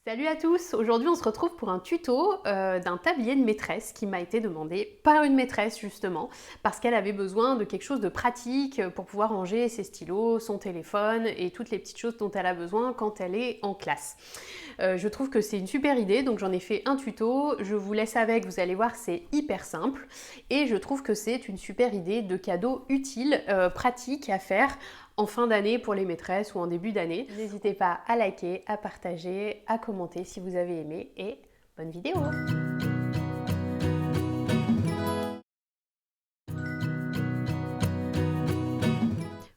Salut à tous! Aujourd'hui on se retrouve pour un tuto d'un tablier de maîtresse qui m'a été demandé par une maîtresse justement parce qu'elle avait besoin de quelque chose de pratique pour pouvoir ranger ses stylos, son téléphone et toutes les petites choses dont elle a besoin quand elle est en classe. Je trouve que c'est une super idée, donc j'en ai fait un tuto, je vous laisse avec, vous allez voir c'est hyper simple et je trouve que c'est une super idée de cadeau utile, pratique à faire en fin d'année pour les maîtresses ou en début d'année. N'hésitez pas à liker, à partager, à commenter si vous avez aimé et bonne vidéo!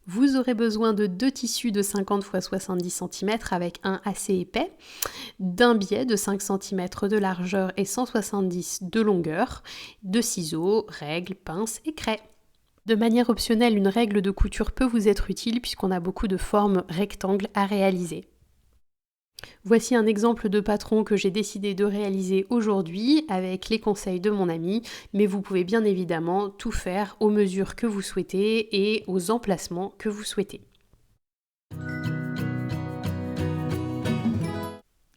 Vous aurez besoin de deux tissus de 50 x 70 cm avec un assez épais, d'un biais de 5 cm de largeur et 170 de longueur, de ciseaux, règles, pinces et craies. De manière optionnelle, une règle de couture peut vous être utile puisqu'on a beaucoup de formes rectangles à réaliser. Voici un exemple de patron que j'ai décidé de réaliser aujourd'hui avec les conseils de mon ami, mais vous pouvez bien évidemment tout faire aux mesures que vous souhaitez et aux emplacements que vous souhaitez.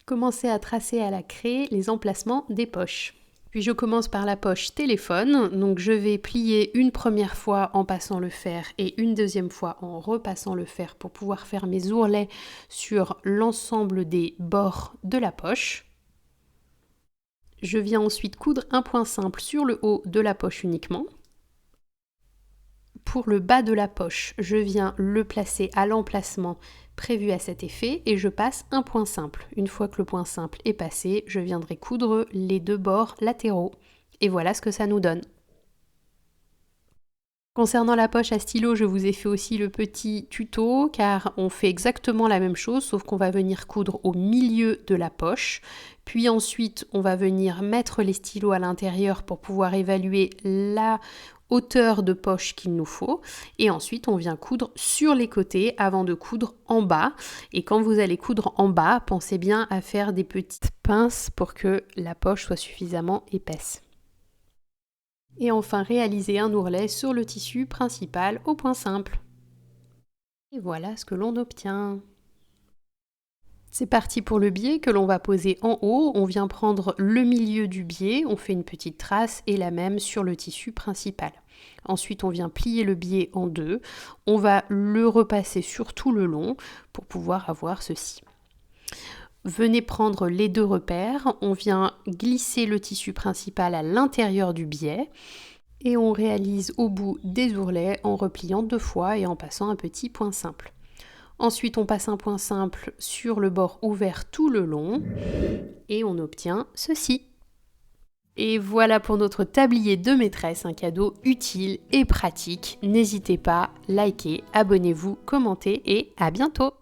Commencez à tracer à la craie les emplacements des poches. Puis je commence par la poche téléphone, donc je vais plier une première fois en passant le fer et une deuxième fois en repassant le fer pour pouvoir faire mes ourlets sur l'ensemble des bords de la poche. Je viens ensuite coudre un point simple sur le haut de la poche uniquement. Pour le bas de la poche, je viens le placer à l'emplacement prévu à cet effet et je passe un point simple. Une fois que le point simple est passé, je viendrai coudre les deux bords latéraux. Et voilà ce que ça nous donne. Concernant la poche à stylo, je vous ai fait aussi le petit tuto car on fait exactement la même chose sauf qu'on va venir coudre au milieu de la poche. Puis ensuite, on va venir mettre les stylos à l'intérieur pour pouvoir évaluer la hauteur de poche qu'il nous faut. Et ensuite, on vient coudre sur les côtés avant de coudre en bas. Et quand vous allez coudre en bas, pensez bien à faire des petites pinces pour que la poche soit suffisamment épaisse. Et enfin, réaliser un ourlet sur le tissu principal au point simple. Et voilà ce que l'on obtient. C'est parti pour le biais que l'on va poser en haut. On vient prendre le milieu du biais, on fait une petite trace et la même sur le tissu principal. Ensuite, on vient plier le biais en deux. On va le repasser sur tout le long pour pouvoir avoir ceci. Venez prendre les deux repères. On vient glisser le tissu principal à l'intérieur du biais. Et on réalise au bout des ourlets en repliant deux fois et en passant un petit point simple. Ensuite, on passe un point simple sur le bord ouvert tout le long et on obtient ceci. Et voilà pour notre tablier de maîtresse, un cadeau utile et pratique. N'hésitez pas, likez, abonnez-vous, commentez et à bientôt!